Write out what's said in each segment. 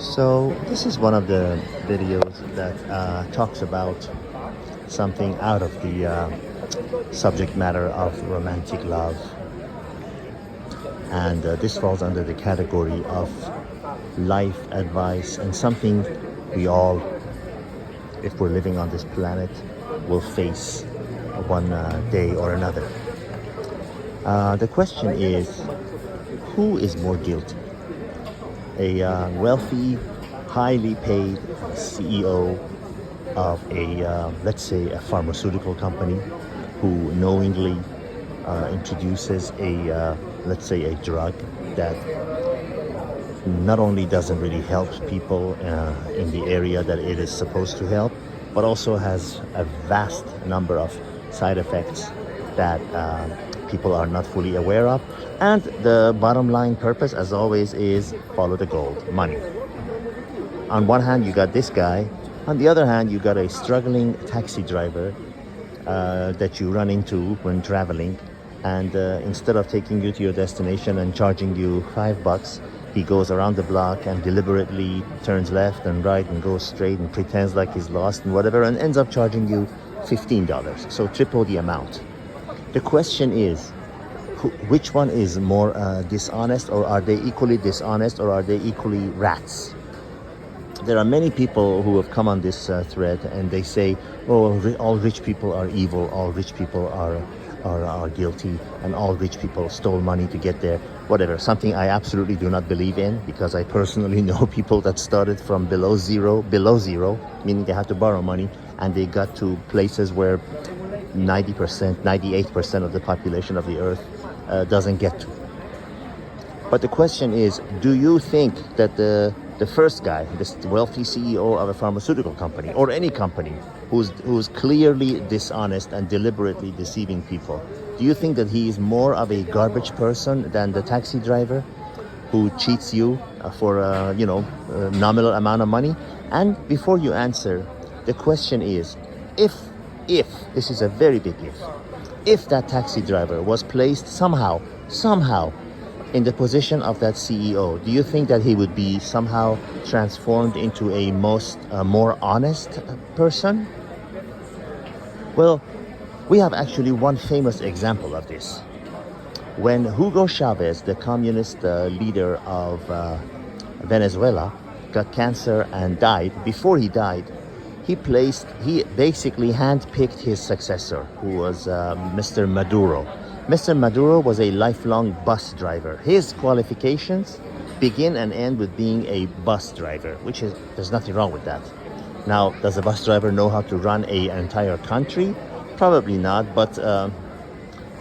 So this is one of the videos that talks about something out of the subject matter of romantic love, and this falls under the category of life advice and something we all, if we're living on this planet, will face one day or another. The question is, who is more guilty? A wealthy, highly paid CEO of let's say, a pharmaceutical company who knowingly introduces let's say, a drug that not only doesn't really help people in the area that it is supposed to help, but also has a vast number of side effects that people are not fully aware of. And the bottom line purpose, as always, is follow the gold, money. On one hand, you got this guy. On the other hand, you got a struggling taxi driver that you run into when traveling. And instead of taking you to your destination and charging you $5, he goes around the block and deliberately turns left and right and goes straight and pretends like he's lost and whatever, and ends up charging you $15. So triple the amount. The question is, which one is more dishonest, or are they equally dishonest, or are they equally rats? There are many people who have come on this thread and they say, oh, all rich people are evil, all rich people are guilty, and all rich people stole money to get there, whatever. Something I absolutely do not believe in, because I personally know people that started from below zero, meaning they had to borrow money, and they got to places where 90%, 98% of the population of the earth doesn't get to. But the question is, do you think that the first guy, this wealthy CEO of a pharmaceutical company or any company who's clearly dishonest and deliberately deceiving people, do you think that he is more of a garbage person than the taxi driver who cheats you for a nominal amount of money? And before you answer, the question is, if this is a very big if that taxi driver was placed somehow in the position of that CEO, do you think that he would be somehow transformed into a more honest person? Well, we have actually one famous example of this. When Hugo Chavez, the communist leader of Venezuela, got cancer and died, before he died, he basically handpicked his successor, who was Mr. Maduro. Mr. Maduro was a lifelong bus driver. His qualifications begin and end with being a bus driver, there's nothing wrong with that. Now, does a bus driver know how to run an entire country? Probably not, but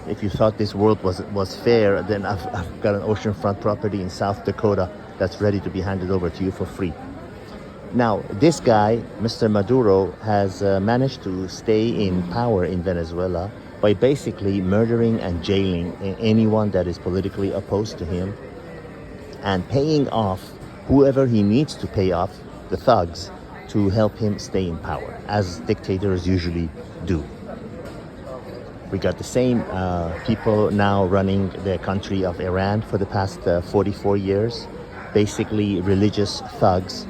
if you thought this world was fair, then I've got an oceanfront property in South Dakota that's ready to be handed over to you for free. Now, this guy, Mr. Maduro, has managed to stay in power in Venezuela by basically murdering and jailing anyone that is politically opposed to him, and paying off whoever he needs to pay off, the thugs, to help him stay in power, as dictators usually do. We got the same people now running the country of Iran for the past 44 years, basically religious thugs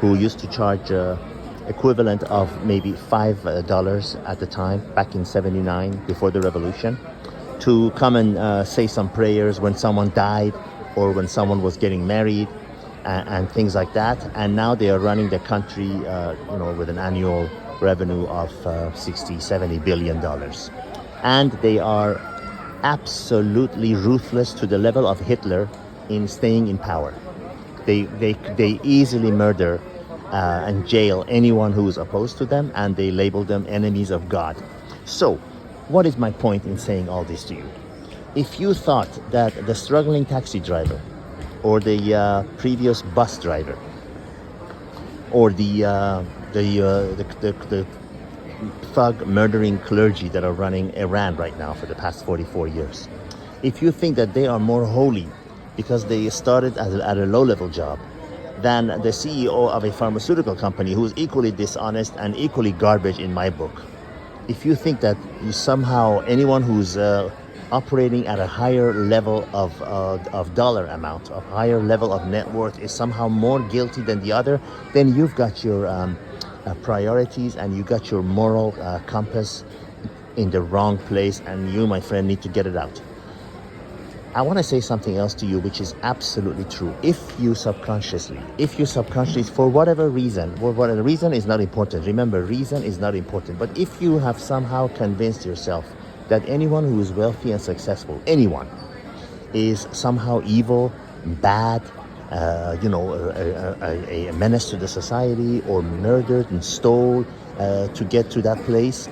who used to charge equivalent of maybe $5 at the time, back in '79, before the revolution, to come and say some prayers when someone died or when someone was getting married and things like that. And now they are running the country with an annual revenue of $60-70 billion. And they are absolutely ruthless to the level of Hitler in staying in power. They easily murder and jail anyone who is opposed to them, and they label them enemies of God. So, what is my point in saying all this to you? If you thought that the struggling taxi driver, or the previous bus driver, or the thug murdering clergy that are running Iran right now for the past 44 years, if you think that they are more holy because they started at a low-level job than the CEO of a pharmaceutical company who is equally dishonest and equally garbage in my book, if you think that anyone who's operating at a higher level of dollar amount, a higher level of net worth, is somehow more guilty than the other, then you've got your priorities and you got your moral compass in the wrong place, and you, my friend, need to get it out. I want to say something else to you, which is absolutely true. If you subconsciously, for whatever reason, whatever reason is not important. Remember, reason is not important. But if you have somehow convinced yourself that anyone who is wealthy and successful, anyone, is somehow evil, bad, a menace to the society, or murdered and stole to get to that place,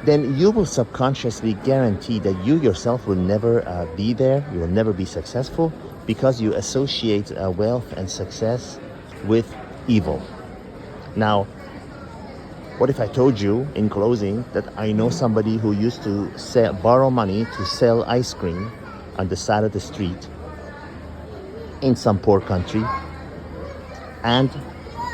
then you will subconsciously guarantee that you yourself will never be there, you will never be successful, because you associate wealth and success with evil. Now, what if I told you in closing that I know somebody who used to borrow money to sell ice cream on the side of the street in some poor country, and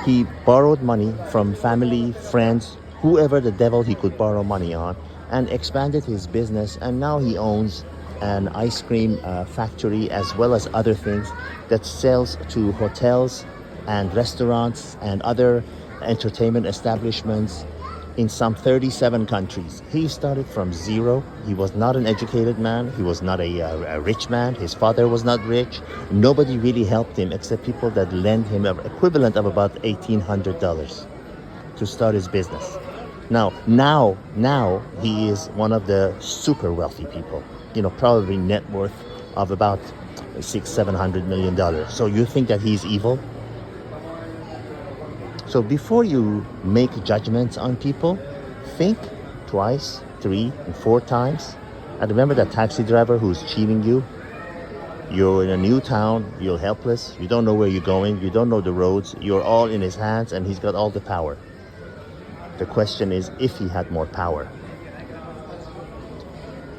he borrowed money from family, friends, whoever the devil he could borrow money on, and expanded his business, and now he owns an ice cream factory as well as other things that sells to hotels and restaurants and other entertainment establishments in some 37 countries. He started from zero. He was not an educated man. He was not a rich man. His father was not rich. Nobody really helped him except people that lent him an equivalent of about $1,800 to start his business. Now he is one of the super wealthy people, probably net worth of about $600-700 million. So you think that he's evil? So before you make judgments on people, think twice, 3 and 4 times. And remember that taxi driver who's cheating you? You're in a new town, you're helpless, you don't know where you're going, you don't know the roads, you're all in his hands, and he's got all the power. The question is, if he had more power,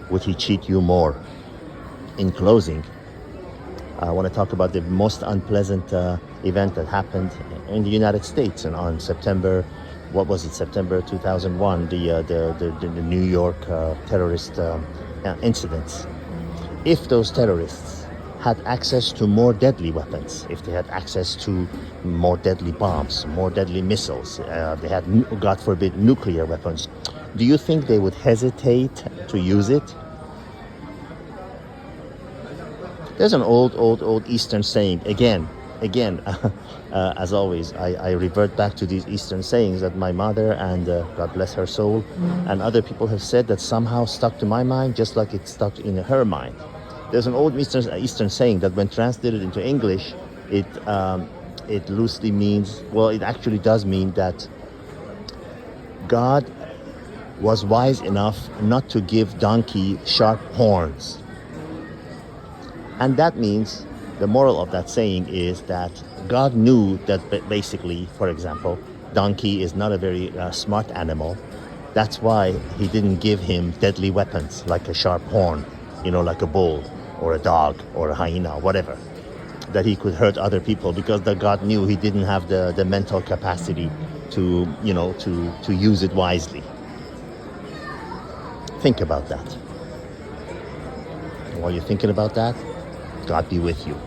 would he cheat you more? In closing, I want to talk about the most unpleasant event that happened in the United States, and on September 2001, the New York terrorist incidents. If those terrorists had access to more deadly weapons, if they had access to more deadly bombs, more deadly missiles, they had, God forbid, nuclear weapons, do you think they would hesitate to use it? There's an old Eastern saying, again, as always, I revert back to these Eastern sayings that my mother and God bless her soul, and other people have said that somehow stuck to my mind just like it stuck in her mind. There's an old Eastern saying that when translated into English, it loosely means, well, it actually does mean that God was wise enough not to give donkey sharp horns. And that means, the moral of that saying is that God knew that basically, for example, donkey is not a very smart animal. That's why he didn't give him deadly weapons like a sharp horn, like a bull or a dog or a hyena, whatever, that he could hurt other people, because the God knew he didn't have the mental capacity to use it wisely. Think about that. And while you're thinking about that, God be with you.